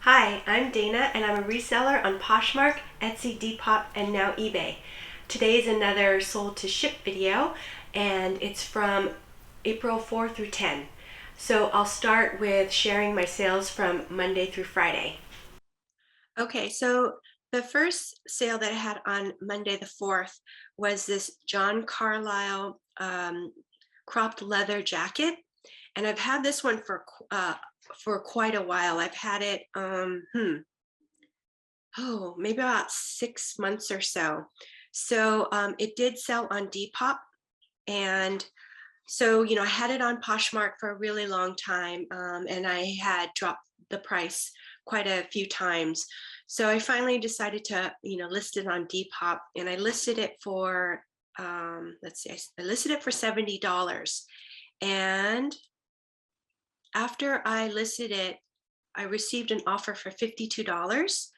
Hi, I'm Dana and I'm a reseller on Poshmark, Etsy, Depop, and now eBay. Today is another sold to ship video and it's from April 4 through 10. So I'll start with sharing my sales from Monday through Friday. Okay, so the first sale that I had on Monday the 4th was this John Carlisle cropped leather jacket. And I've had this one for quite a while. I've had it, maybe about 6 months or so. So it did sell on Depop. And so, I had it on Poshmark for a really long time, and I had dropped the price quite a few times. So I finally decided to, list it on Depop, and I listed it for, let's see, I listed it for $70. And after I listed it, I received an offer for $52.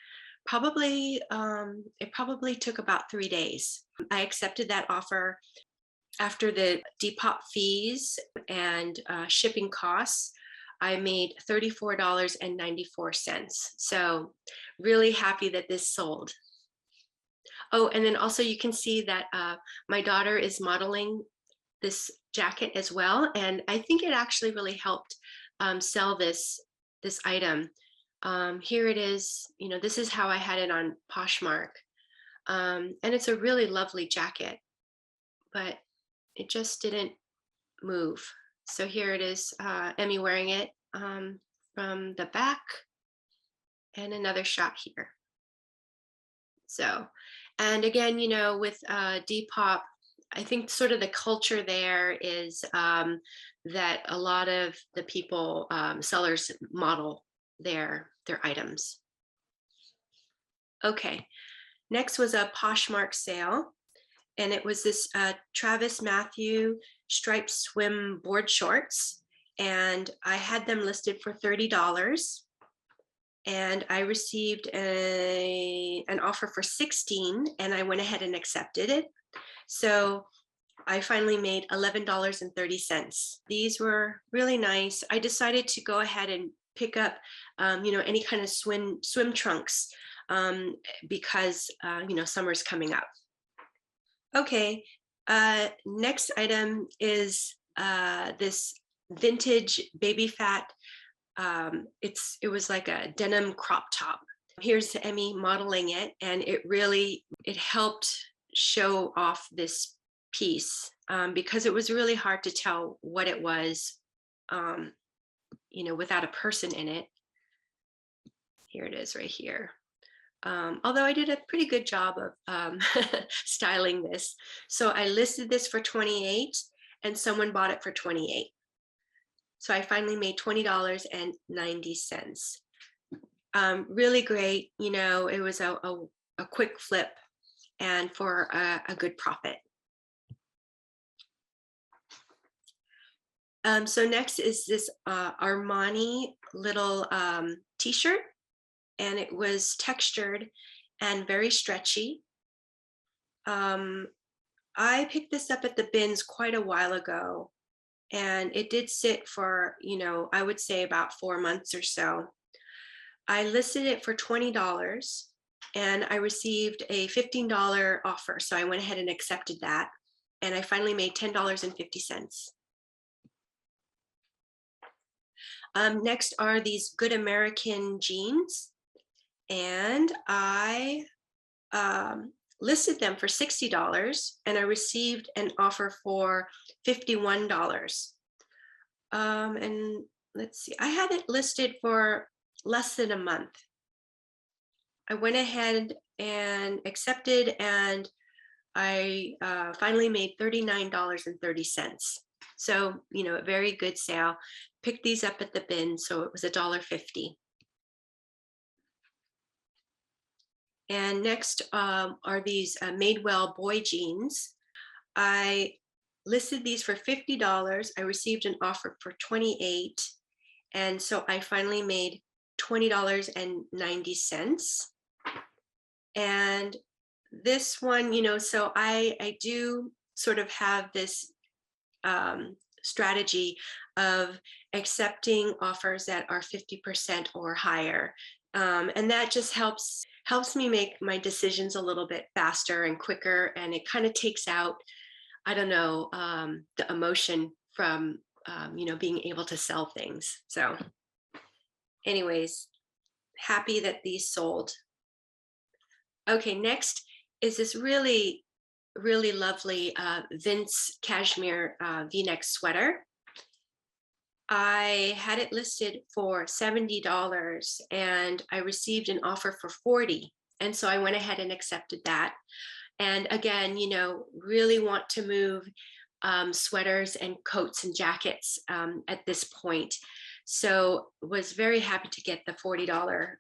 It probably took about 3 days. I accepted that offer after the Depop fees and shipping costs. I made $34.94. So really happy that this sold. Oh, and then also you can see that my daughter is modeling this jacket as well. And I think it actually really helped sell this item. Here it is. This is how I had it on Poshmark. And it's a really lovely jacket, but it just didn't move. So here it is, Emmy wearing it from the back, and another shot here. So, and again, with Depop, I think sort of the culture there is that a lot of the people, sellers model their items. Okay, next was a Poshmark sale, and it was this Travis Matthew striped swim board shorts, and I had them listed for $30. And I received an offer for 16, and I went ahead and accepted it. So I finally made $11.30. These were really nice. I decided to go ahead and pick up, any kind of swim trunks because, summer's coming up. Okay, next item is this vintage baby fat. It was like a denim crop top. Here's Emmy modeling it, and it helped show off this piece because it was really hard to tell what it was, without a person in it. Here it is right here. Although I did a pretty good job of styling this. So I listed this for 28 and someone bought it for 28. So I finally made $20.90. Really great. It was a quick flip and for a good profit. So next is this Armani little t-shirt, and it was textured and very stretchy. I picked this up at the bins quite a while ago, and it did sit for, I would say about 4 months or so. I listed it for $20 and I received a $15 offer. So I went ahead and accepted that, and I finally made $10.50. Next are these Good American jeans, and I listed them for $60 and I received an offer for $51. And let's see, I had it listed for less than a month. I went ahead and accepted, and I finally made $39.30. So, a very good sale. Picked these up at the bin, so it was $1.50. And next are these Madewell boy jeans. I listed these for $50. I received an offer for $28. And so I finally made $20.90. And this one, so I do sort of have this strategy of accepting offers that are 50% or higher. And that just helps me make my decisions a little bit faster and quicker, and it kind of takes out, I don't know, the emotion from being able to sell things. So anyways, happy that these sold. Okay, next is this really, really lovely Vince cashmere V-neck sweater. I had it listed for $70 and I received an offer for $40. And so I went ahead and accepted that. And again, really want to move sweaters and coats and jackets at this point. So was very happy to get the $40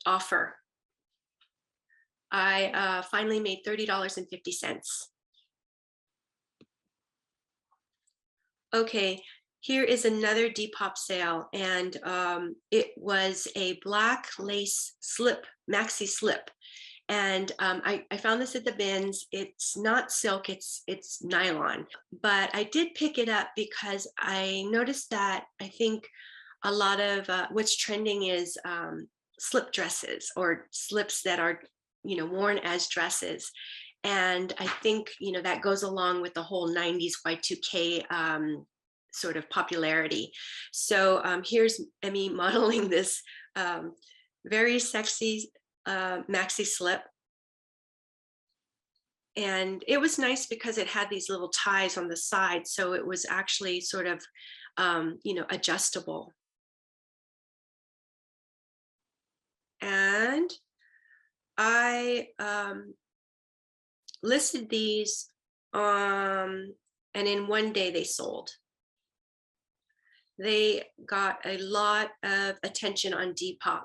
offer. I finally made $30.50. Okay, here is another Depop sale, and it was a black lace slip, maxi slip. And I found this at the bins. It's not silk, it's nylon, but I did pick it up because I noticed that I think a lot of what's trending is slip dresses or slips that are worn as dresses. And I think that goes along with the whole 90s Y2K sort of popularity. So here's Emmy modeling this very sexy maxi slip. And it was nice because it had these little ties on the side, so it was actually sort of adjustable. And I listed these and in one day they sold. They got a lot of attention on Depop.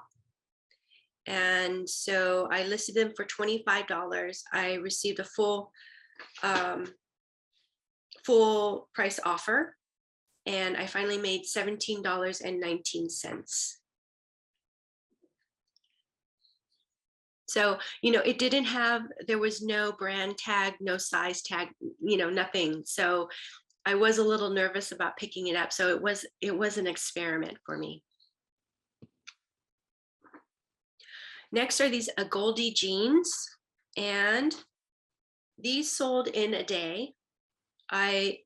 And so I listed them for $25. I received a full price offer, and I finally made $17.19. So, it didn't have, there was no brand tag, no size tag, nothing. So I was a little nervous about picking it up. So it was an experiment for me. Next are these Goldie jeans, and these sold in a day. I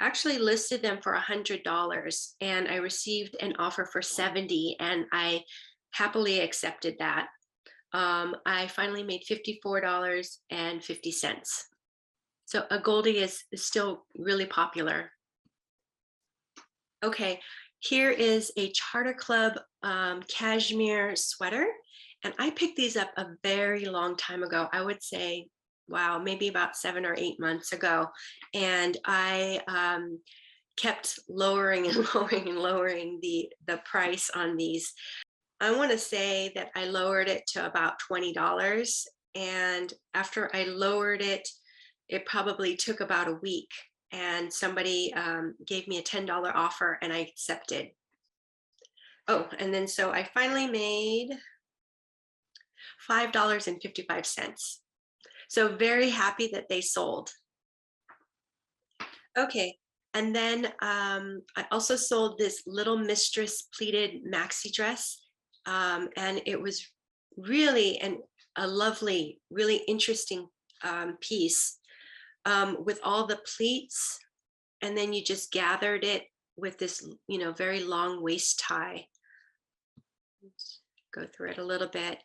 actually listed them for $100 and I received an offer for $70, and I happily accepted that. I finally made $54.50. So a Goldie is still really popular. Okay, here is a Charter Club cashmere sweater. And I picked these up a very long time ago. I would say, wow, maybe about 7 or 8 months ago. And I kept lowering and lowering and lowering the price on these. I want to say that I lowered it to about $20. And after I lowered it, it probably took about a week. And somebody gave me a $10 offer and I accepted. Oh, and then so I finally made $5.55. So very happy that they sold. Okay, and then I also sold this Little Mistress pleated maxi dress, and it was really a lovely, really interesting piece with all the pleats, and then you just gathered it with this, very long waist tie. Let's go through it a little bit.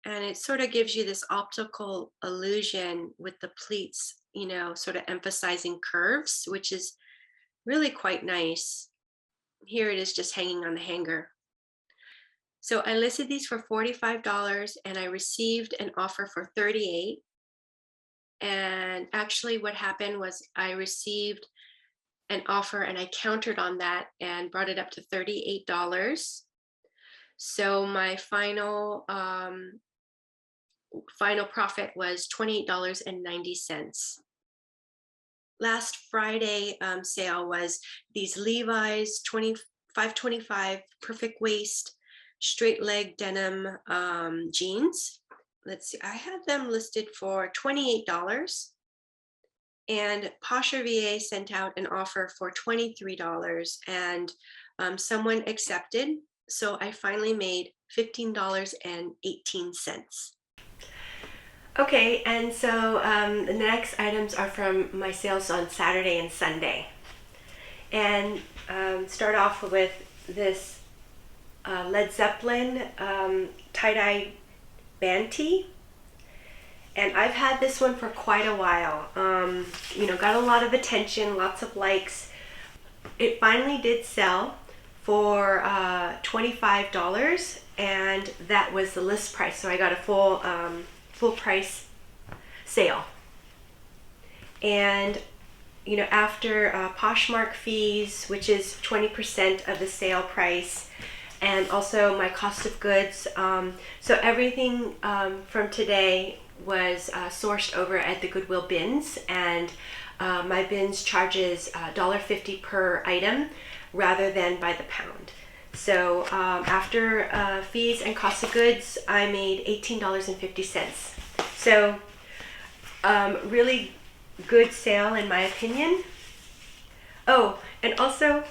And it sort of gives you this optical illusion with the pleats, sort of emphasizing curves, which is really quite nice. Here it is just hanging on the hanger. So I listed these for $45 and I received an offer for $38. And actually what happened was I received an offer and I countered on that and brought it up to $38. So my final profit was $28.90. Last Friday sale was these Levi's 525 perfect waist straight leg denim jeans. Let's see, I had them listed for $28, and Posher VA sent out an offer for $23, and someone accepted. So I finally made $15.18. Okay, and so the next items are from my sales on Saturday and Sunday. And start off with this Led Zeppelin tie-dye band tee. And I've had this one for quite a while. Got a lot of attention, lots of likes. It finally did sell for $25, and that was the list price. So I got a full price sale. And after Poshmark fees, which is 20% of the sale price, and also my cost of goods. So everything from today was sourced over at the Goodwill bins, and my bins charges $1.50 per item rather than by the pound. So after fees and cost of goods, I made $18.50. So really good sale in my opinion. Oh, and also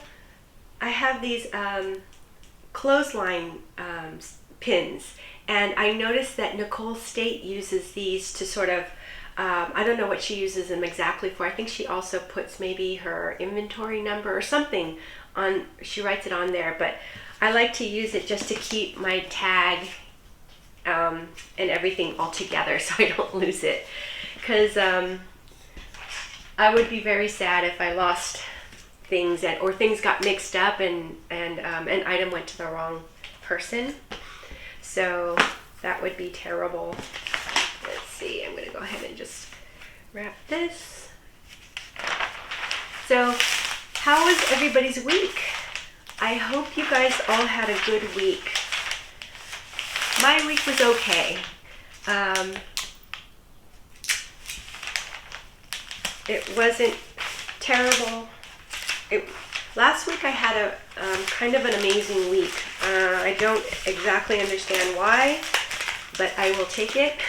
I have these clothesline pins, and I noticed that Nicole State uses these to sort of I don't know what she uses them exactly for. I think she also puts maybe her inventory number or something on, she writes it on there, but I like to use it just to keep my tag and everything all together so I don't lose it, because I would be very sad if I lost things or things got mixed up and an item went to the wrong person. So that would be terrible. Let's see, I'm going to go ahead and just wrap this. So how was everybody's week? I hope you guys all had a good week. My week was okay. It wasn't terrible. Last week I had a kind of an amazing week. I don't exactly understand why, but I will take it.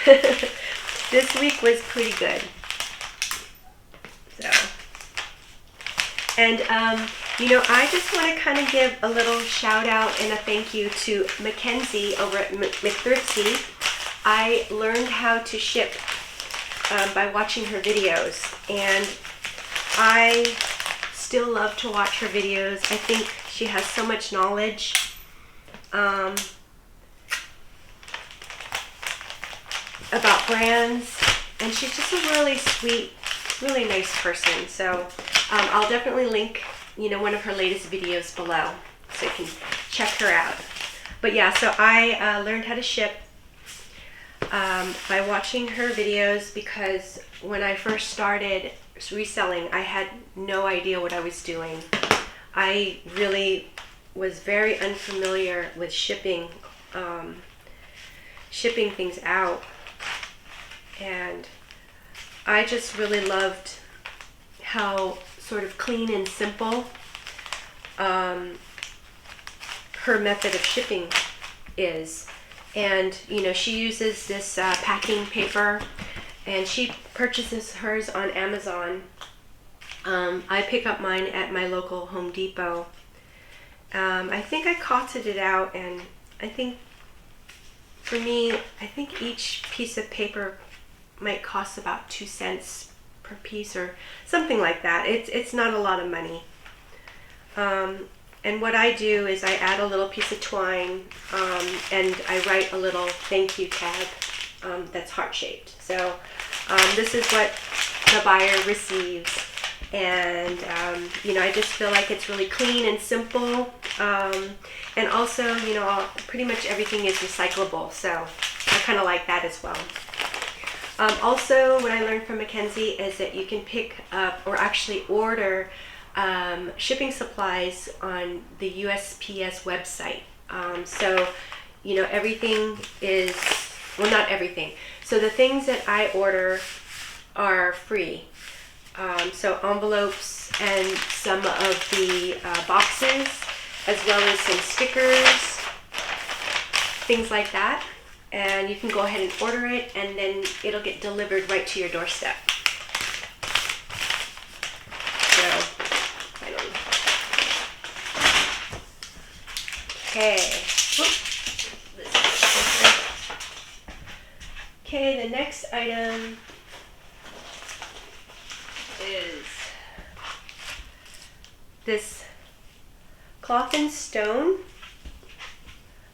This week was pretty good. So, and I just want to kind of give a little shout out and a thank you to Mackenzie over at McThrifty. I learned how to ship by watching her videos, and I still love to watch her videos. I think she has so much knowledge. About brands, and she's just a really sweet, really nice person. So I'll definitely link one of her latest videos below so you can check her out. But yeah, so I learned how to ship by watching her videos, because when I first started reselling, I had no idea what I was doing. I really was very unfamiliar with shipping things out, and I just really loved how sort of clean and simple her method of shipping is. And she uses this packing paper, and she purchases hers on Amazon. I pick up mine at my local Home Depot. I think I costed it out, and I think for me, I think each piece of paper might cost about 2 cents per piece or something like that. It's not a lot of money. And what I do is I add a little piece of twine, and I write a little thank you tag that's heart-shaped. So this is what the buyer receives. And I just feel like it's really clean and simple. And also, pretty much everything is recyclable. So I kind of like that as well. Also, what I learned from Mackenzie is that you can pick up or actually order shipping supplies on the USPS website. So, everything is, well, not everything. So the things that I order are free. So envelopes and some of the boxes, as well as some stickers, things like that. And you can go ahead and order it, and then it'll get delivered right to your doorstep. Okay. Okay, the next item is this cloth and stone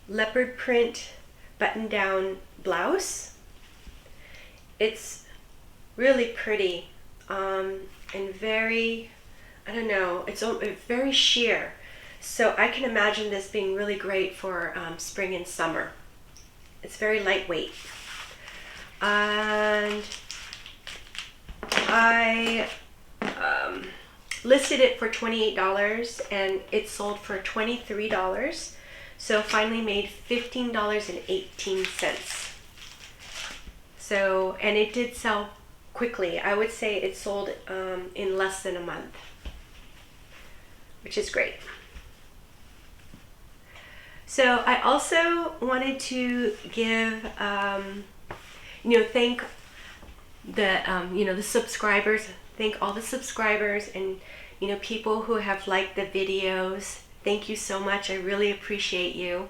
leopard print button-down blouse. It's really pretty and very, I don't know, it's very sheer. So I can imagine this being really great for spring and summer. It's very lightweight. And I listed it for $28 and it sold for $23. So finally made $15.18. So, and it did sell quickly. I would say it sold in less than a month, which is great. So I also wanted to give, thank the, the subscribers, thank all the subscribers and, people who have liked the videos. Thank you so much. I really appreciate you.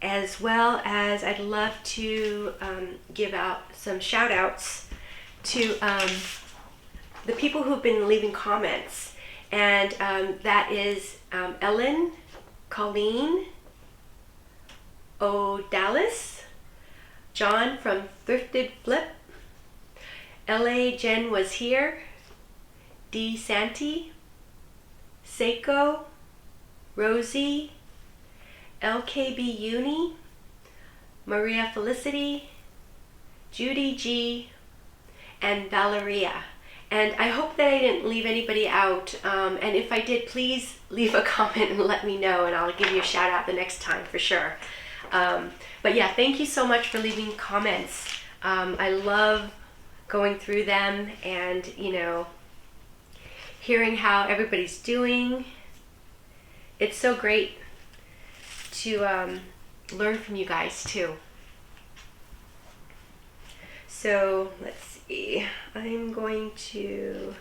As well as I'd love to give out some shout outs to the people who've been leaving comments. And that is Ellen, Colleen, O'Dallas, John from Thrifted Flip, LA Jen was here, D Santi, Seiko, Rosie, LKB Uni, Maria Felicity, Judy G, and Valeria. And I hope that I didn't leave anybody out. And if I did, please leave a comment and let me know, and I'll give you a shout out the next time for sure. But yeah, thank you so much for leaving comments. I love going through them and, hearing how everybody's doing. It's so great to learn from you guys too. So let's see, I'm going to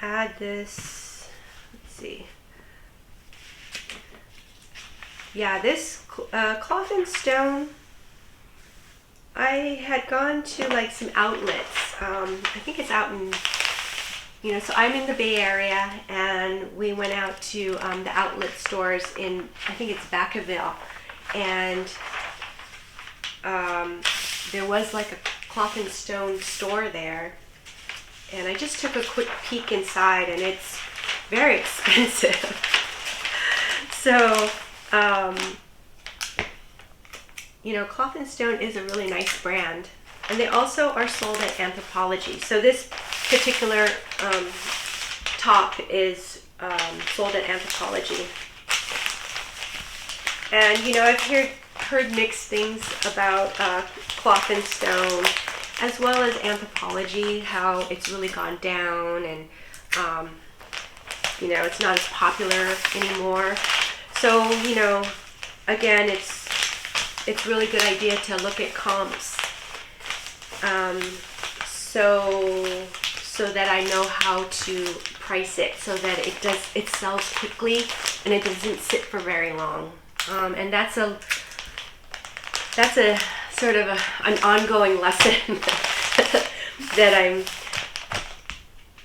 add this, let's see. Yeah, this cloth and stone, I had gone to like some outlets. I think it's out in, so I'm in the Bay Area, and we went out to the outlet stores in, I think it's Vacaville, and there was like a cloth and stone store there, and I just took a quick peek inside, and it's very expensive. So, Cloth and Stone is a really nice brand, and they also are sold at Anthropologie. So this particular top is sold at Anthropologie. And I've heard mixed things about Cloth and Stone as well as Anthropologie, how it's really gone down, and it's not as popular anymore. So again, it's really good idea to look at comps, so that I know how to price it, so that it sells quickly and it doesn't sit for very long. And that's a sort of an ongoing lesson that I'm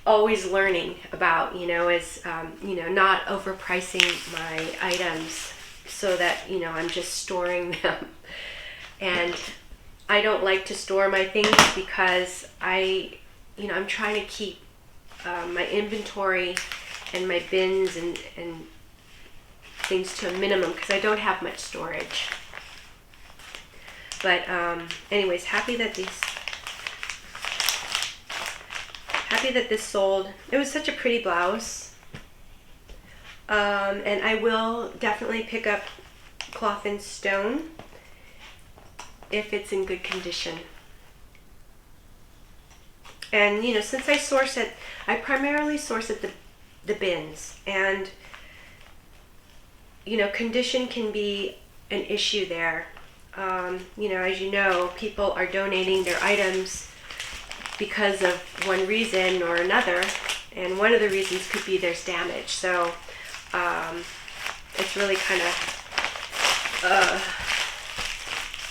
always learning about, is not overpricing my items so that I'm just storing them. And I don't like to store my things because I'm trying to keep my inventory and my bins and things to a minimum because I don't have much storage. But anyways, happy that this sold. It was such a pretty blouse. And I will definitely pick up Cloth and Stone if it's in good condition. And since I primarily source at the bins, and condition can be an issue there. As people are donating their items because of one reason or another, And one of the reasons could be there's damage. So it's really kind of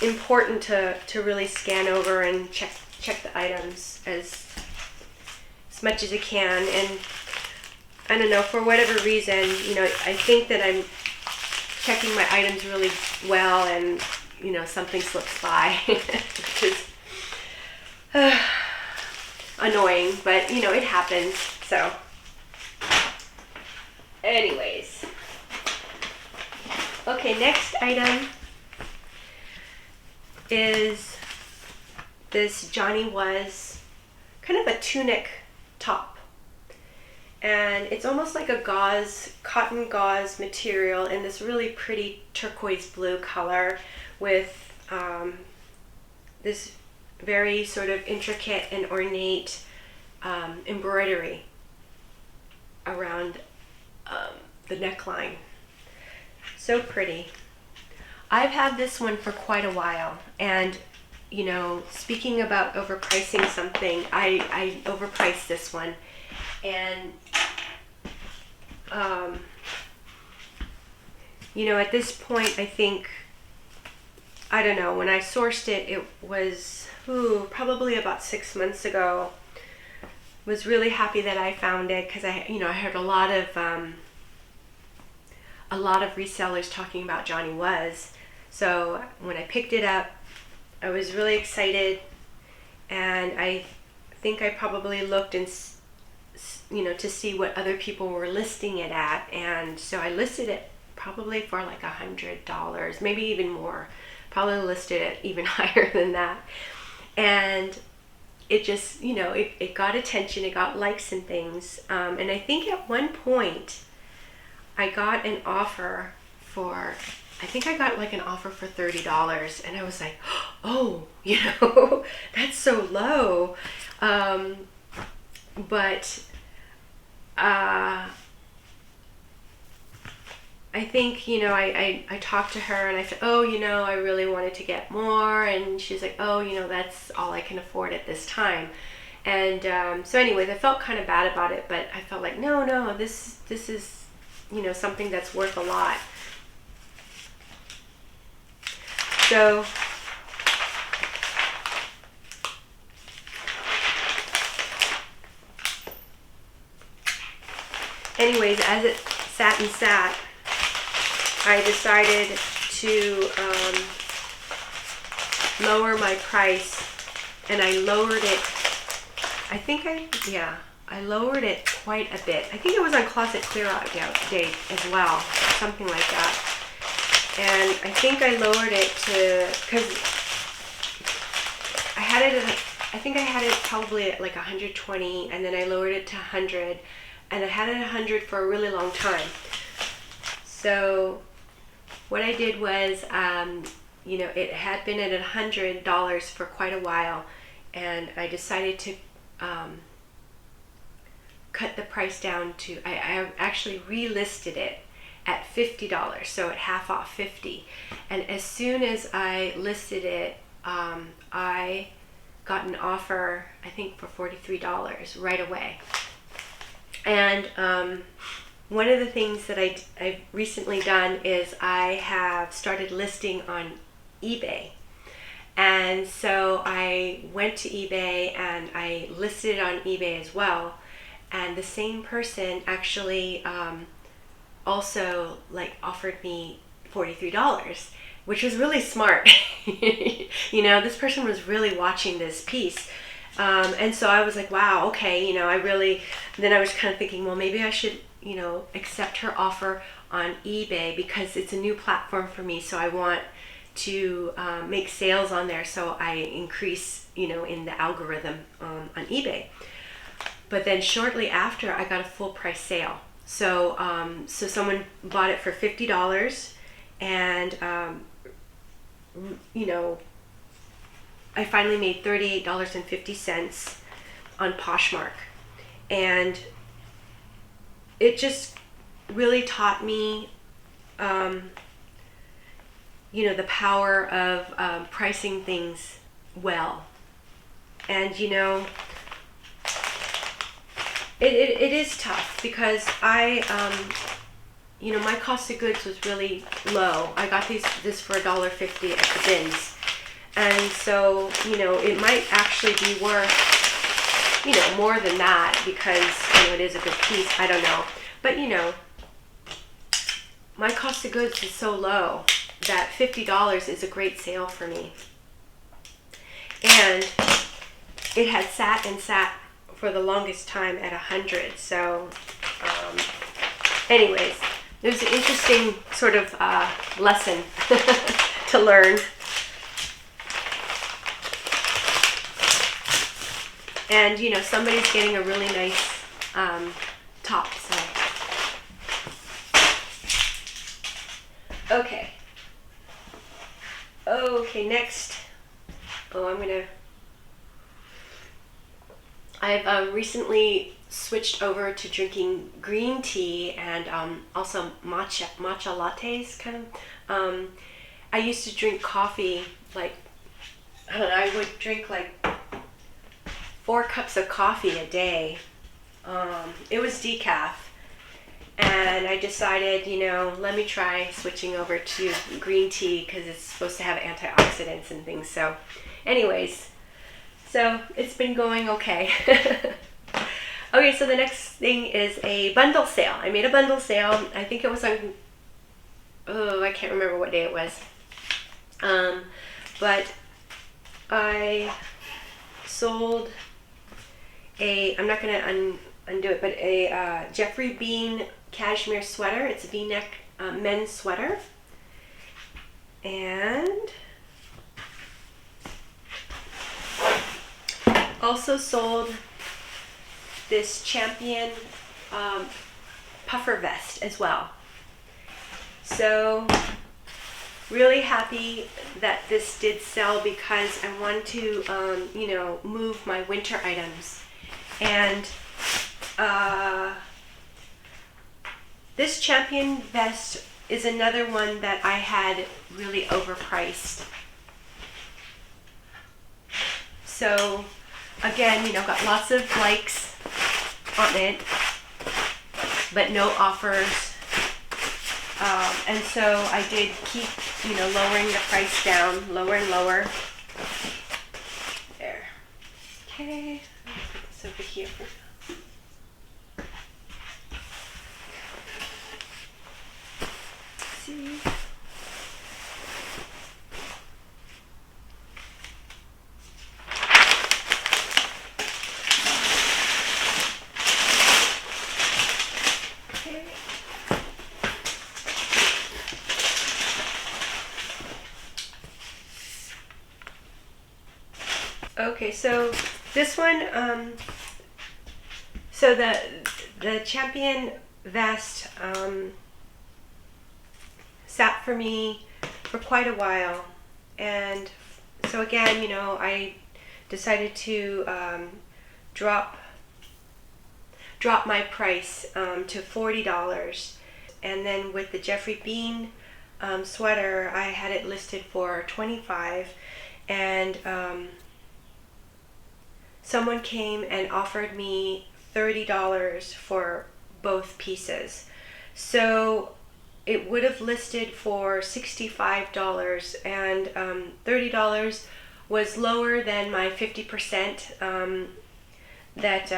important to really scan over and check the items as much as you can. And I don't know, for whatever reason, you know, I think that I'm checking my items really well, and you know, something slips by, which is annoying, but you know, it happens. So anyways, okay, next item is this Johnny Was kind of a tunic top, and it's almost like a gauze, cotton gauze material in this really pretty turquoise blue color with this very sort of intricate and ornate embroidery around the neckline. So pretty. I've had this one for quite a while, and you know, speaking about overpricing something, I overpriced this one, and you know, at this point, I think, I don't know, when I sourced it, it was probably about 6 months ago. Was really happy that I found it, because I heard a lot of resellers talking about Johnny Was. So when I picked it up, I was really excited, and I think I probably looked and you know, to see what other people were listing it at, and so I listed it probably for like $100, maybe even more. Probably listed it even higher than that, and it just, you know, it got attention, it got likes and things, and I think at one point I got an offer for, I think I got like an offer for $30, and I was like, oh, you know, that's so low, but I think, you know, I talked to her and I said, oh, you know, I really wanted to get more, and she's like, oh, you know, that's all I can afford at this time. And so anyways, I felt kind of bad about it, but I felt like, no, this is, you know, something that's worth a lot. So anyways, as it sat and sat, I decided to lower my price, and I lowered it, I lowered it quite a bit. I think it was on Closet Clear Out Day as well, something like that. And I think I lowered it to, because I had it at, I think I had it probably at like 120, and then I lowered it to 100, and I had it at 100 for a really long time. So what I did was, you know, it had been at $100 for quite a while, and I decided to cut the price down to, I actually relisted it at $50, so at half off, 50. And as soon as I listed it, I got an offer, I think for $43 right away. And one of the things that I've recently done is I have started listing on eBay. And so I went to eBay and I listed it on eBay as well. And the same person actually also like offered me $43, which was really smart. You know, this person was really watching this piece. And so I was like, wow, okay, you know, then I was kind of thinking, well, maybe I should, you know, accept her offer on eBay, because it's a new platform for me. So I want to make sales on there, so I increase, you know, in the algorithm on eBay. But then shortly after, I got a full price sale. So so someone bought it for $50, and you know, I finally made $38.50 on Poshmark, and it just really taught me, you know, the power of pricing things well. And you know, it is tough because you know, my cost of goods was really low. I got this for $1.50 at the bins. And so, you know, it might actually be worth, you know, more than that because, you know, it is a good piece. I don't know. But, you know, my cost of goods is so low that $50 is a great sale for me. And it had sat and sat for the longest time at 100. So, anyways, it was an interesting sort of lesson to learn. And, you know, somebody's getting a really nice top. So. Okay. Okay, next. I've recently switched over to drinking green tea and also matcha lattes, kind of. I used to drink coffee, like, I would drink like 4 cups of coffee a day. It was decaf. And I decided, you know, let me try switching over to green tea because it's supposed to have antioxidants and things. So anyways, so it's been going okay. Okay, so the next thing is a bundle sale. I made a bundle sale. I think it was on, I can't remember what day it was. But I sold I'm not going to undo it, but a Jeffrey Bean cashmere sweater. It's a V-neck men's sweater. And also sold this Champion puffer vest as well. So really happy that this did sell because I want to, you know, move my winter items. And this Champion vest is another one that I had really overpriced. So again, you know, got lots of likes on it, but no offers. And so I did keep, you know, lowering the price down, lower and lower. There. Okay. Put this over here. See. Okay, so this one, so the Champion vest sat for me for quite a while, and so again, you know, I decided to drop my price to $40, and then with the Jeffrey Bean sweater, I had it listed for $25, and someone came and offered me $30 for both pieces. So it would have listed for $65, and $30 was lower than my 50%, that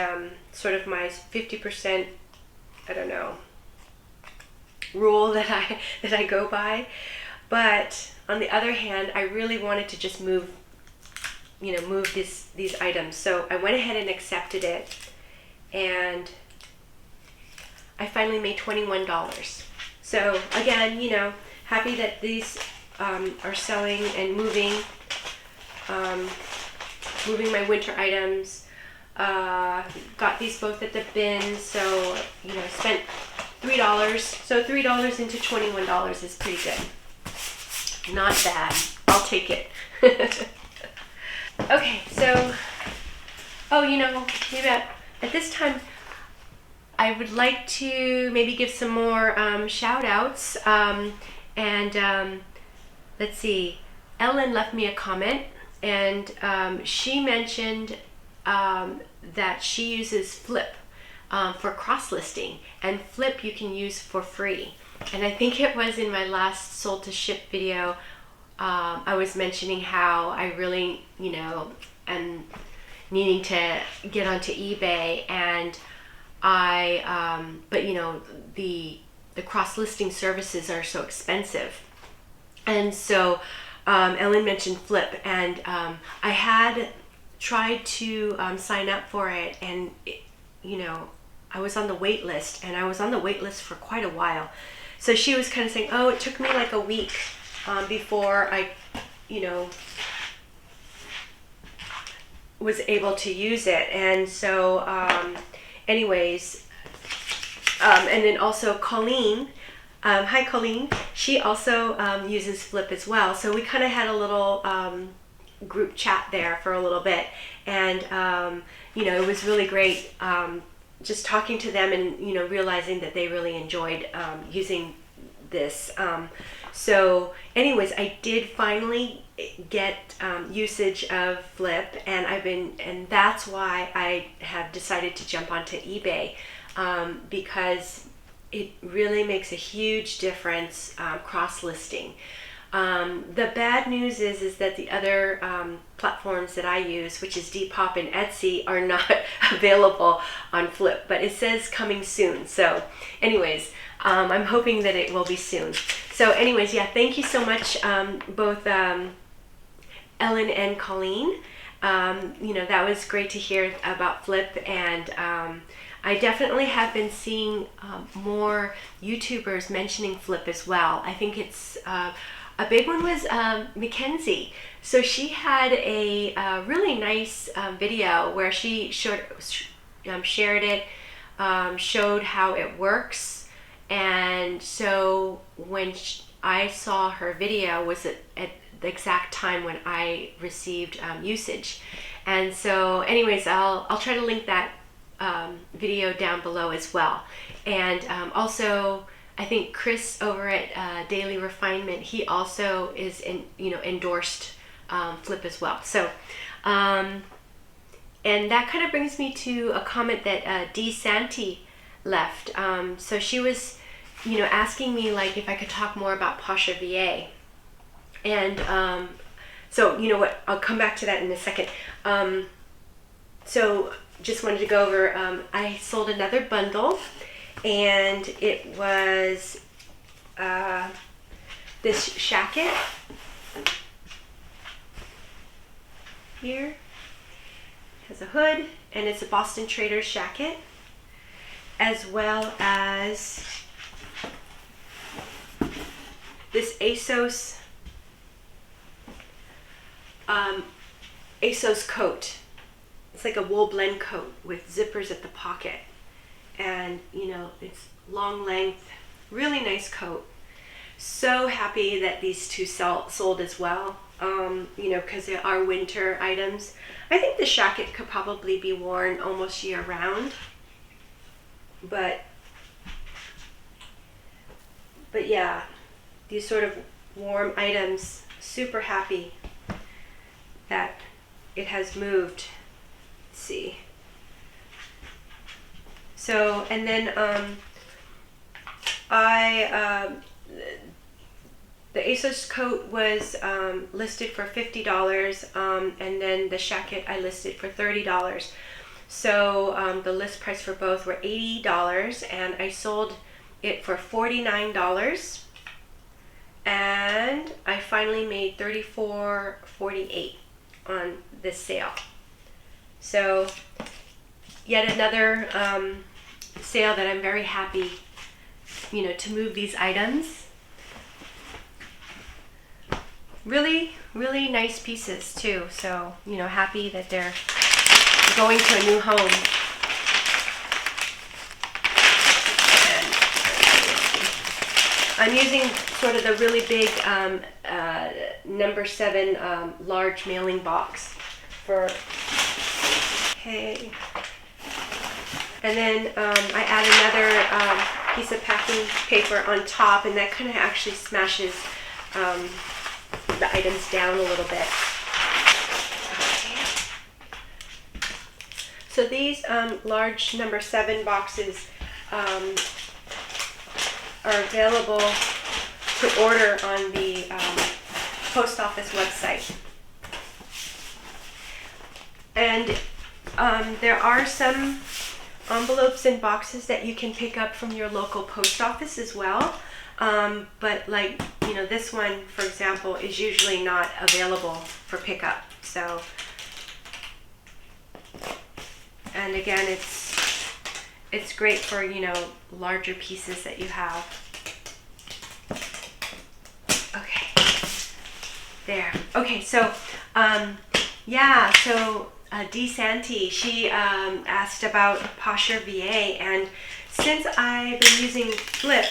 sort of my 50%, I don't know, rule that I go by. But on the other hand, I really wanted to just move these items. So I went ahead and accepted it, and I finally made $21. So again, you know, happy that these are selling and moving my winter items. Got these both at the bin, so, you know, spent $3. So $3 into $21 is pretty good. Not bad. I'll take it. Okay, so, you know, maybe at this time, I would like to maybe give some more shout outs. Let's see, Ellen left me a comment, and she mentioned that she uses Flip for cross-listing, and Flip you can use for free. And I think it was in my last sold to ship video, I was mentioning how I really, am needing to get onto eBay, and but the cross-listing services are so expensive. And so Ellen mentioned Flip, and I had tried to sign up for it, and I was on the wait list, and I was on the wait list for quite a while. So she was kind of saying, oh, it took me like a week before I, was able to use it. And so anyways, and then also Colleen, hi Colleen, she also uses Flip as well. So we kind of had a little group chat there for a little bit, and it was really great just talking to them, and realizing that they really enjoyed using this. So anyways, I did finally get usage of Flip, and that's why I have decided to jump onto eBay, because it really makes a huge difference cross-listing. The bad news is that the other platforms that I use, which is Depop and Etsy, are not available on Flip, but it says coming soon. So anyways, I'm hoping that it will be soon. So anyways, yeah, thank you so much, both Ellen and Colleen. That was great to hear about Flip, and I definitely have been seeing more YouTubers mentioning Flip as well. I think it's a big one was Mackenzie. So she had a really nice video where she shared it, showed how it works. And so when I saw her video was at the exact time when I received usage. And so anyways, I'll try to link that video down below as well. And also, I think Chris over at Daily Refinement, he also is endorsed Flip as well. So and that kind of brings me to a comment that Dee Santi left. So she was asking me like if I could talk more about Posher VA, and so what, I'll come back to that in a second. So just wanted to go over, I sold another bundle, and it was this shacket here. It has a hood, and it's a Boston Traders shacket, as well as this ASOS coat. It's like a wool blend coat with zippers at the pocket, and it's long length, really nice coat. So happy that these two sold as well, because they are winter items. I think the shacket could probably be worn almost year round, but yeah, these sort of warm items, super happy that it has moved. Let's see. So, and then the ASOS coat was listed for $50, and then the shacket I listed for $30. So the list price for both were $80, and I sold it for $49, and I finally made $34.48 on this sale. So yet another sale that I'm very happy, to move these items. Really, really nice pieces too. So, happy that they're going to a new home. And I'm using sort of the really big number 7 large mailing box for, okay. And then I add another piece of packing paper on top, and that kind of actually smashes the items down a little bit. Okay. So these large number 7 boxes are available to order on the post office website. And there are some envelopes and boxes that you can pick up from your local post office as well. But like, you know, this one, for example, is usually not available for pickup. So, and again, it's great for, you know, larger pieces that you have. Okay, there. Okay, so, yeah, so Dee Santee, she asked about Posher VA, and since I've been using Flip,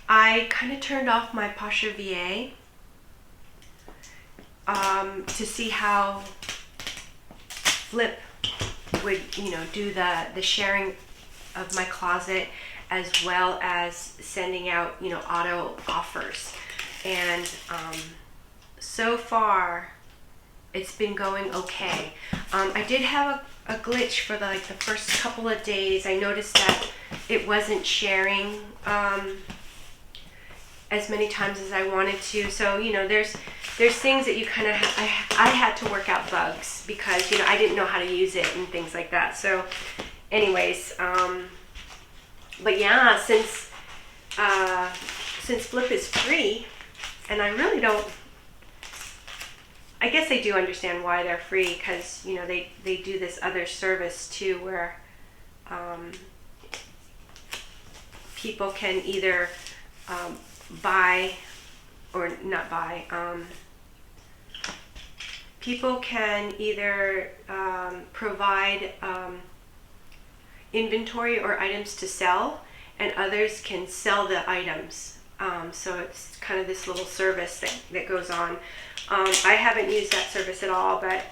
I kind of turned off my Posher VA to see how Flip would, you know, do the sharing of my closet, as well as sending out, you know, auto offers. And so far it's been going okay. I did have a glitch for the first couple of days. I noticed that it wasn't sharing as many times as I wanted to. So, you know, there's things that you kind of I had to work out bugs, because, you know, I didn't know how to use it and things like that. So anyways, but yeah, since Flip is free, and I really don't, I guess I do understand why they're free, because, you know, they do this other service too, where people can either buy or not buy. People can either provide inventory or items to sell, and others can sell the items. So it's kind of this little service that goes on. I haven't used that service at all, but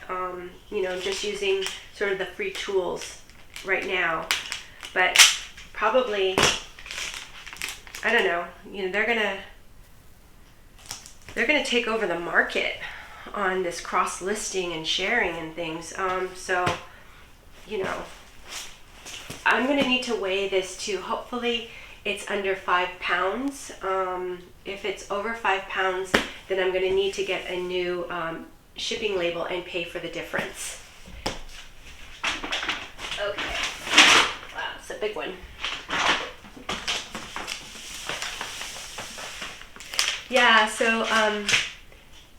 you know, just using sort of the free tools right now. But probably, I don't know, you know, they're gonna take over the market on this cross listing and sharing and things. So, you know, I'm gonna need to weigh this too. Hopefully it's under 5 pounds. If it's over 5 pounds, then I'm gonna need to get a new shipping label and pay for the difference. Okay, wow, it's a big one. Yeah, so,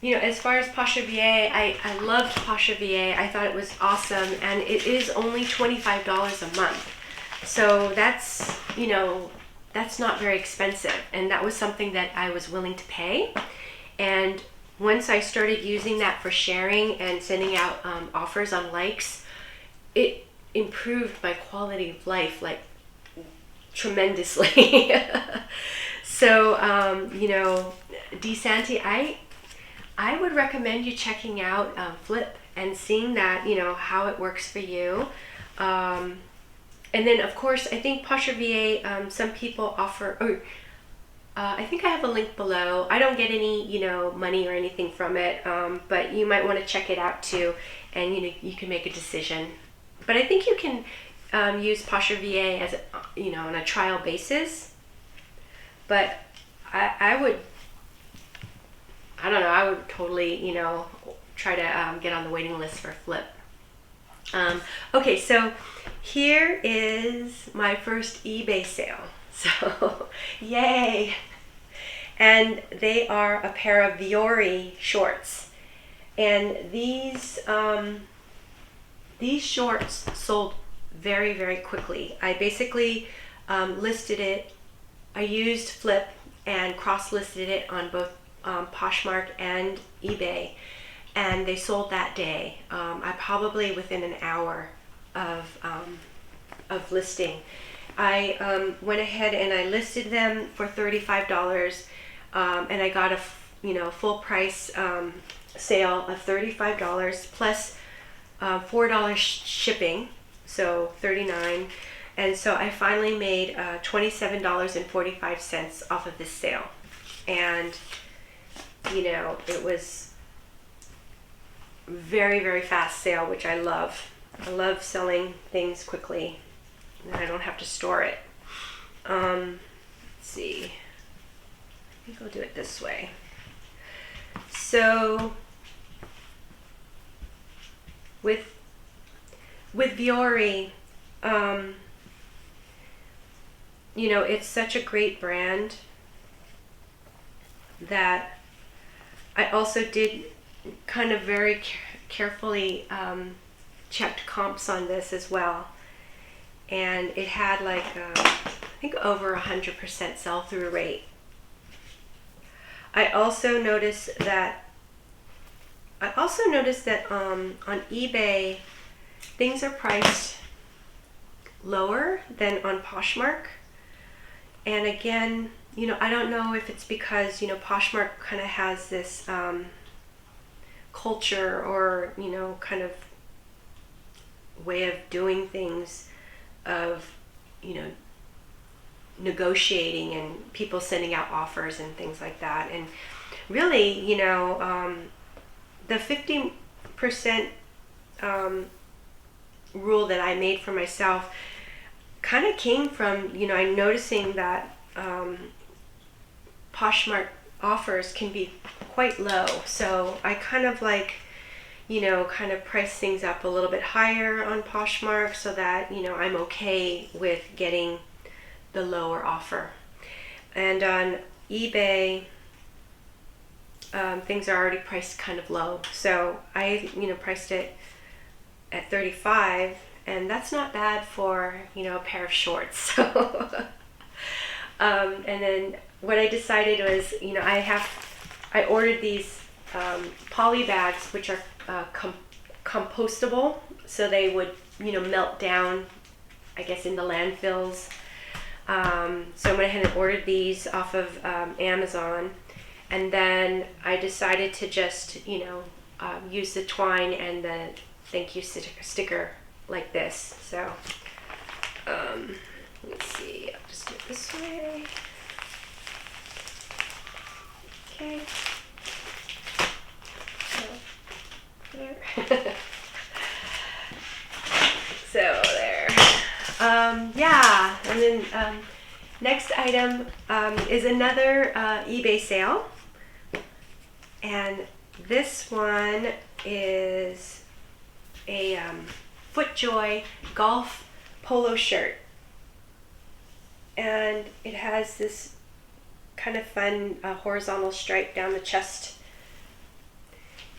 you know, as far as Posher VA, I loved Posher VA. I thought it was awesome, and it is only $25 a month. So that's, you know, that's not very expensive, and that was something that I was willing to pay. And once I started using that for sharing and sending out offers on likes, it improved my quality of life like tremendously. So, you know, Dee Santee, I would recommend you checking out Flip and seeing that, you know, how it works for you. And then, of course, I think Posher VA, some people offer, or I think I have a link below. I don't get any, you know, money or anything from it, but you might want to check it out too, and, you know, you can make a decision. But I think you can use Posher VA as, you know, on a trial basis. But I would, I don't know, I would totally, you know, try to get on the waiting list for Flip. Okay, so here is my first eBay sale. So, yay! And they are a pair of Viore shorts. And these shorts sold very, very quickly. I basically listed it. I used Flip and cross-listed it on both Poshmark and eBay, and they sold that day. I probably within an hour of listing. I went ahead and I listed them for $35, and I got a full price sale of $35 plus $4 shipping, so $39. And so I finally made $27.45 off of this sale. And, you know, it was very, very fast sale, which I love. I love selling things quickly, and I don't have to store it. Let's see. I think I'll do it this way. So with Vuori, you know, it's such a great brand that I also did kind of very carefully checked comps on this as well, and it had like I think over 100% sell-through rate. I also noticed that on eBay things are priced lower than on Poshmark. And again, you know, I don't know if it's because, you know, Poshmark kind of has this culture or, you know, kind of way of doing things of, you know, negotiating and people sending out offers and things like that. And really, you know, the 50% rule that I made for myself kind of came from, you know, I'm noticing that Poshmark offers can be quite low. So I kind of like, you know, kind of price things up a little bit higher on Poshmark so that, you know, I'm okay with getting the lower offer. And on eBay, things are already priced kind of low. So I, you know, priced it at $35, and that's not bad for, you know, a pair of shorts. So, and then what I decided was, you know, I ordered these poly bags, which are compostable, so they would, you know, melt down, I guess, in the landfills. So I went ahead and ordered these off of Amazon, and then I decided to just, you know, use the twine and the thank you sticker like this. So let's see, I'll just do it this way. Okay. So, there. So there. Yeah, and then next item is another eBay sale, and this one is a FootJoy golf polo shirt, and it has this kind of fun horizontal stripe down the chest.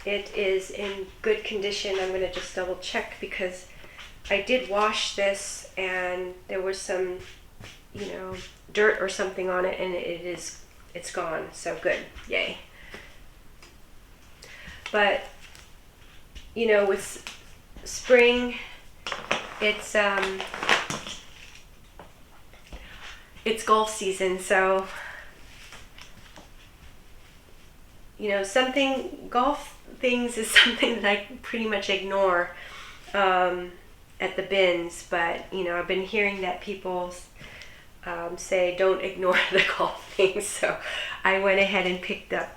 It is in good condition. I'm going to just double check because I did wash this and there was some, you know, dirt or something on it, and it's gone. So good, yay. But you know, with spring, it's golf season, so you know, golf things is something that I pretty much ignore at the bins, but you know, I've been hearing that people say don't ignore the golf things, so I went ahead and picked up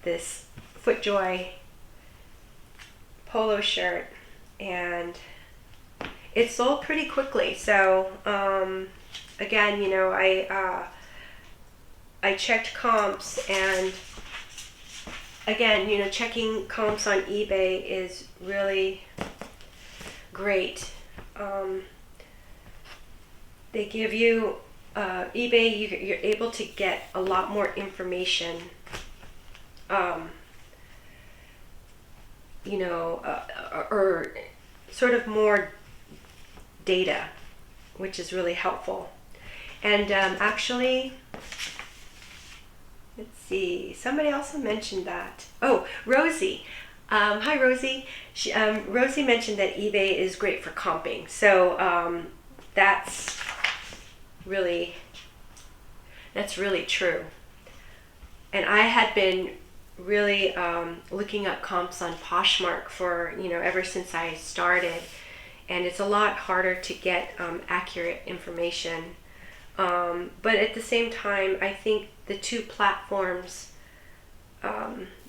this FootJoy polo shirt, and it sold pretty quickly. So again, you know, I checked comps, and again, you know, checking comps on eBay is really great. They give you eBay, you're able to get a lot more information, you know, or sort of more data, which is really helpful. And actually, let's see, somebody also mentioned that. Oh, Rosie. Hi, Rosie. Rosie mentioned that eBay is great for comping. So that's really true. And I had been really looking up comps on Poshmark for, you know, ever since I started. And it's a lot harder to get accurate information. But at the same time, I think the two platforms,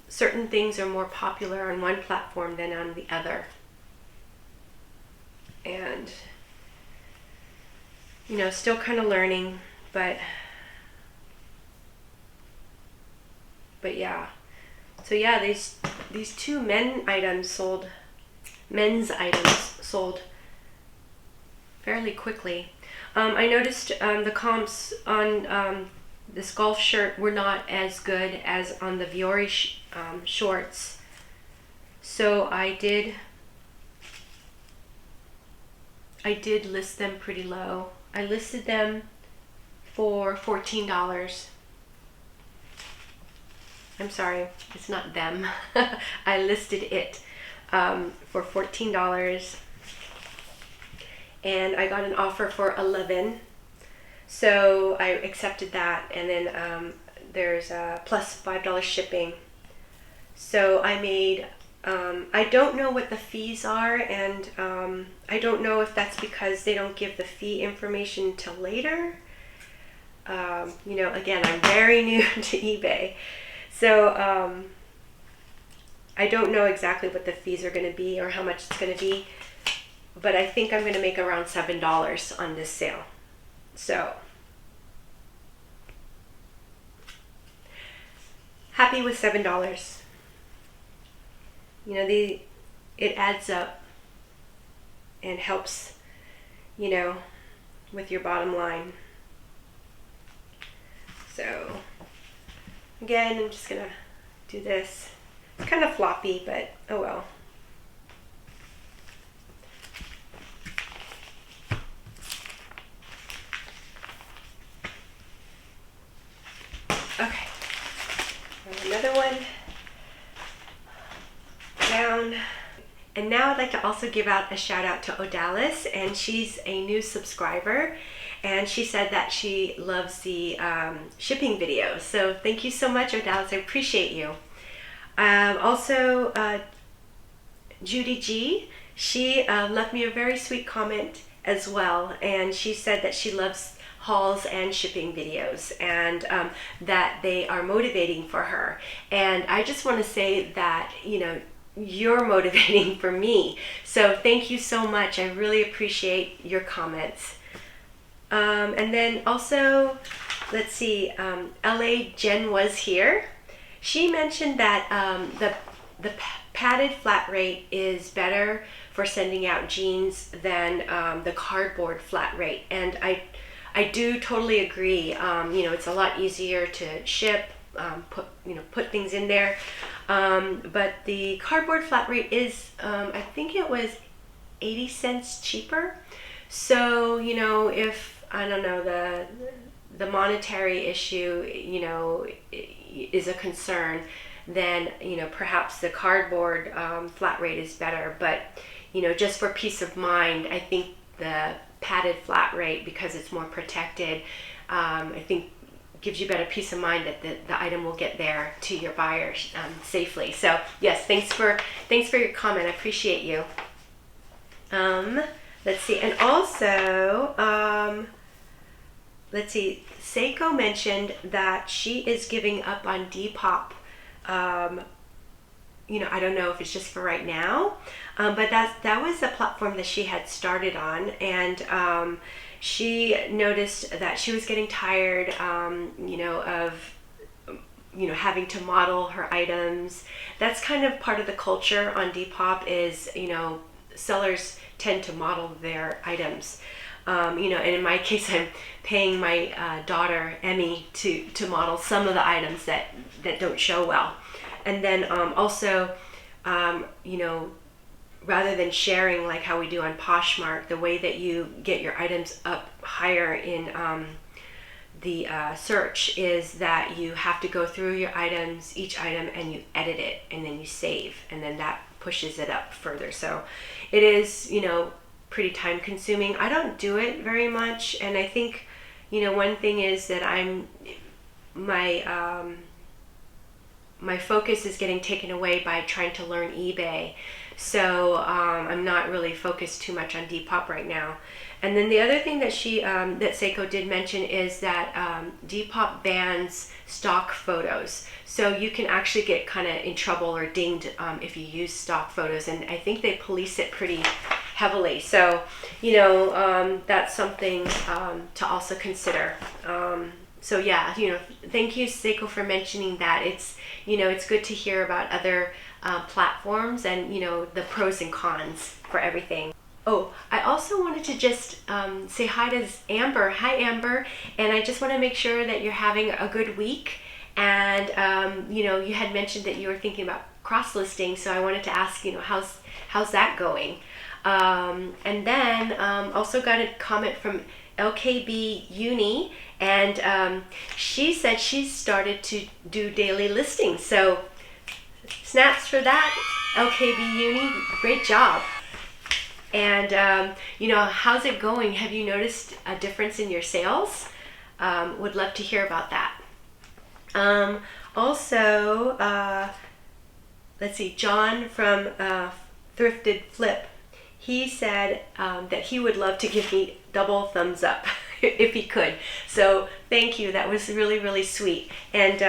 certain things are more popular on one platform than on the other. and you know, still kind of learning, but yeah. So yeah, these two men's items sold fairly quickly. I noticed the comps on this golf shirt were not as good as on the Viore shorts. So I did list them pretty low. I listed them for $14. I'm sorry, it's not them. I listed it for $14, and I got an offer for $11. So I accepted that, and then there's plus $5 shipping. So I made, I don't know what the fees are, and I don't know if that's because they don't give the fee information till later. You know, again, I'm very new to eBay. So I don't know exactly what the fees are going to be or how much it's going to be, but I think I'm going to make around $7 on this sale. So happy with $7. You know, it adds up and helps, you know, with your bottom line. So again, I'm just gonna do this. It's kind of floppy, but oh well. Okay, another one down. And now I'd like to also give out a shout out to Odalis, and she's a new subscriber, and she said that she loves the shipping videos. So thank you so much, Odalis, I appreciate you. Also, Judy G, she left me a very sweet comment as well, and she said that she loves hauls and shipping videos, and that they are motivating for her. And I just want to say that, you know, you're motivating for me. So thank you so much. I really appreciate your comments. And then also, let's see, LA Jen was here. She mentioned that the padded flat rate is better for sending out jeans than the cardboard flat rate. And I do totally agree. You know, it's a lot easier to ship, put things in there. But the cardboard flat rate is, I think it was 80 cents cheaper. So, you know, if, I don't know, the monetary issue, you know, is a concern, then, you know, perhaps the cardboard flat rate is better. But, you know, just for peace of mind, I think the padded flat rate, because it's more protected, I think gives you better peace of mind that the item will get there to your buyer safely. So yes, thanks for your comment. I appreciate you. Let's see, and also let's see, Seiko mentioned that she is giving up on Depop. You know, I don't know if it's just for right now, but that was a platform that she had started on, and she noticed that she was getting tired, you know, of, you know, having to model her items. That's kind of part of the culture on Depop is, you know, sellers tend to model their items. You know, and in my case, I'm paying my daughter, Emmy, to model some of the items that don't show well. And then also, you know, rather than sharing like how we do on Poshmark, the way that you get your items up higher in the search is that you have to go through your items, each item, and you edit it, and then you save, and then that pushes it up further. So it is, you know, pretty time consuming. I don't do it very much, and I think, you know, one thing is that my focus is getting taken away by trying to learn eBay. So I'm not really focused too much on Depop right now. And then the other thing that that Seiko did mention is that Depop bans stock photos. So you can actually get kind of in trouble or dinged if you use stock photos. And I think they police it pretty heavily. So, that's something to also consider. So yeah, thank you, Seiko, for mentioning that. It's good to hear about other platforms and, the pros and cons for everything. Oh, I also wanted to just say hi to Amber. Hi, Amber. And I just want to make sure that you're having a good week. And, you had mentioned that you were thinking about cross-listing. So I wanted to ask, how's that going? And then also got a comment from LKB Uni. And she said she's started to do daily listings. So snaps for that, LKB Uni. Great job. And, how's it going? Have you noticed a difference in your sales? Would love to hear about that. Also, let's see, John from Thrifted Flip, he said that he would love to give me double thumbs up if he could. So thank you. That was really, really sweet. And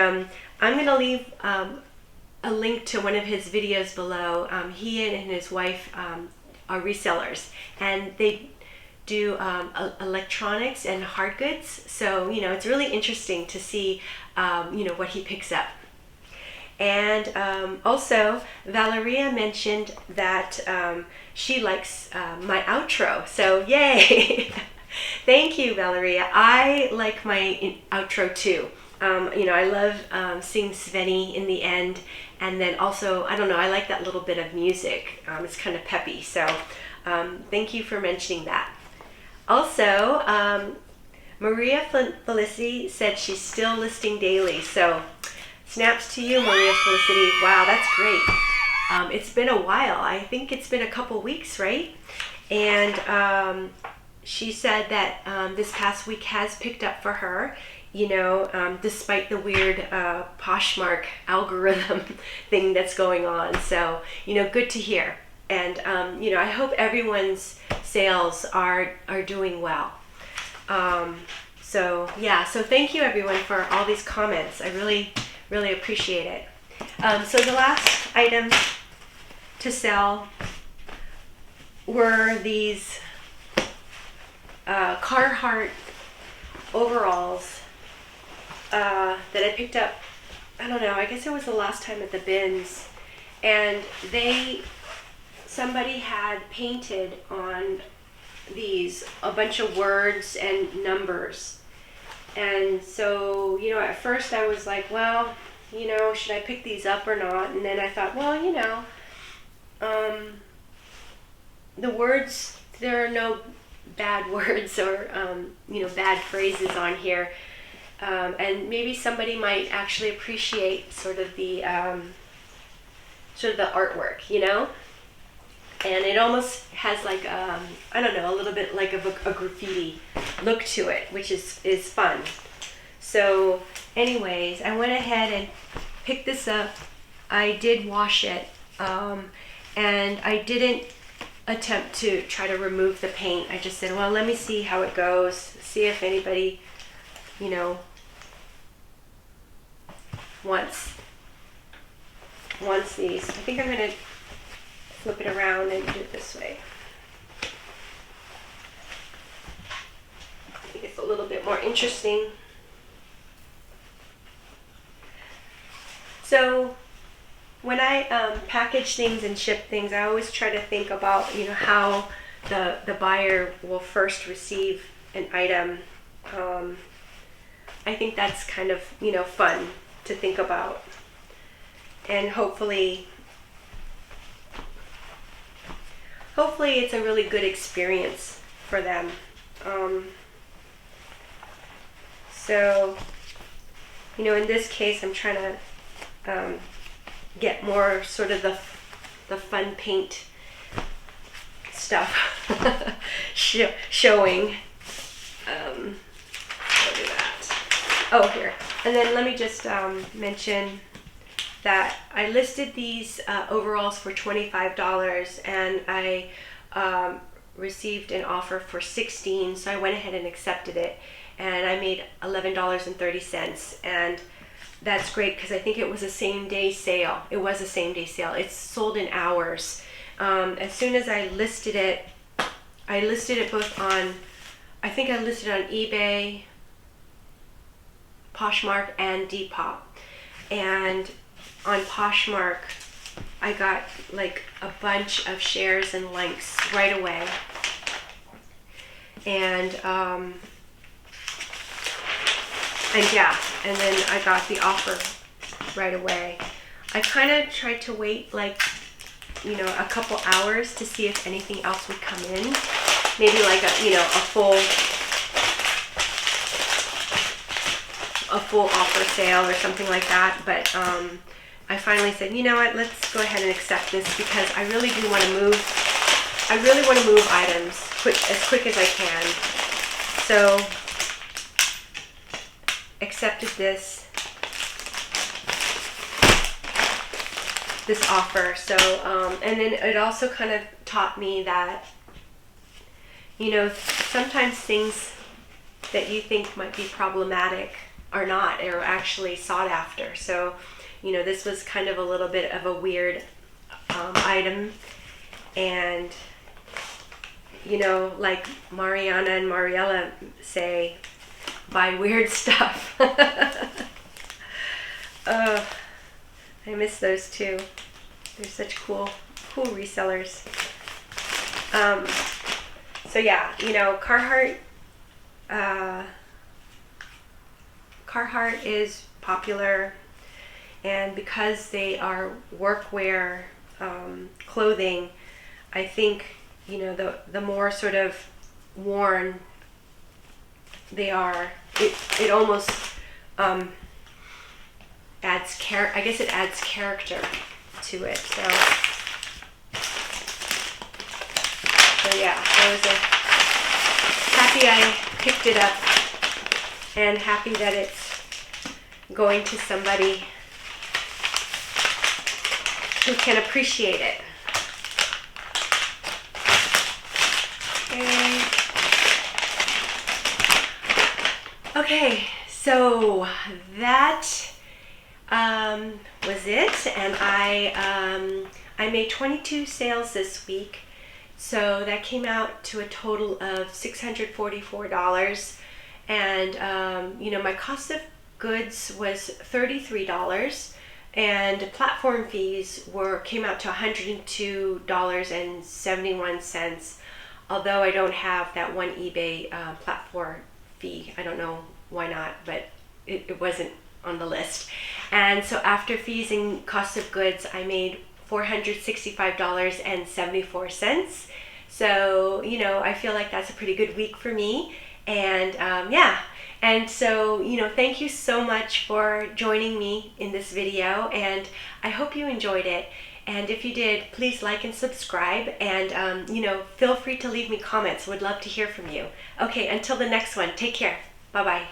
I'm going to leave a link to one of his videos below. He and his wife are resellers, and they do electronics and hard goods. So, it's really interesting to see, what he picks up. And also, Valeria mentioned that she likes my outro. So, yay! Thank you, Valeria. I like my outro too. I love seeing Sveni in the end. And then also, I don't know, I like that little bit of music. It's kind of peppy. So thank you for mentioning that. Also, Maria Felicity said she's still listing daily. So snaps to you, Maria Felicity. Wow, that's great. It's been a while. I think it's been a couple weeks, right? And she said that this past week has picked up for her. Despite the weird Poshmark algorithm thing that's going on. So, good to hear. And, I hope everyone's sales are doing well. So thank you, everyone, for all these comments. I really, really appreciate it. So the last item to sell were these Carhartt overalls that I picked up, I don't know, I guess it was the last time at the bins, and somebody had painted on these a bunch of words and numbers. And so, at first I was like, well, should I pick these up or not? And then I thought, well, the words, there are no bad words or, bad phrases on here. And maybe somebody might actually appreciate sort of the artwork, and it almost has like I don't know, a little bit like of a graffiti look to it, which is fun. So anyways, I went ahead and picked this up. I did wash it, and I didn't attempt to try to remove the paint. I just said, well, let me see how it goes, see if anybody wants these. I think I'm going to flip it around and do it this way. I think it's a little bit more interesting. So when I package things and ship things, I always try to think about, how the buyer will first receive an item. I think that's kind of, fun to think about. And hopefully it's a really good experience for them. So, in this case, I'm trying to get more sort of the fun paint stuff showing. I'll do that. Oh, here. And then let me just mention that I listed these overalls for $25, and I received an offer for $16, so I went ahead and accepted it, and I made $11.30, and that's great because I think it was a same-day sale. It was a same-day sale. It's sold in hours. As soon as I listed it, I listed it both on, I think I listed on eBay, Poshmark, and Depop. And on Poshmark, I got like a bunch of shares and likes right away. And yeah, and then I got the offer right away. I kind of tried to wait like, you know, a couple hours to see if anything else would come in. Maybe like a, you know, a full offer sale or something like that. But I finally said, you know what, let's go ahead and accept this, because I really do want to move. I really want to move items as quick as I can. So accepted this offer. So and then it also kind of taught me that, you know, sometimes things that you think might be problematic are not, or actually sought after. So, you know, this was kind of a little bit of a weird item. And, you know, like Mariana and Mariella say, buy weird stuff. I miss those too. They're such cool resellers. So yeah, you know, Carhartt is popular, and because they are workwear clothing, I think, you know, the more sort of worn they are, it almost adds I guess it adds character to it. So yeah, I was happy I picked it up, and happy that it's going to somebody who can appreciate it. Okay, so that was it, and I made 22 sales this week, so that came out to a total of $644, and you know, my cost of goods was $33, and platform fees came out to $102.71. Although I don't have that one eBay platform fee. I don't know why not, but it wasn't on the list. And so after fees and cost of goods, I made $465.74. So, you know, I feel like that's a pretty good week for me. And yeah, and so, you know, thank you so much for joining me in this video, and I hope you enjoyed it. And if you did, please like and subscribe, and you know, feel free to leave me comments. Would love to hear from you. Okay, until the next one, take care. Bye-bye.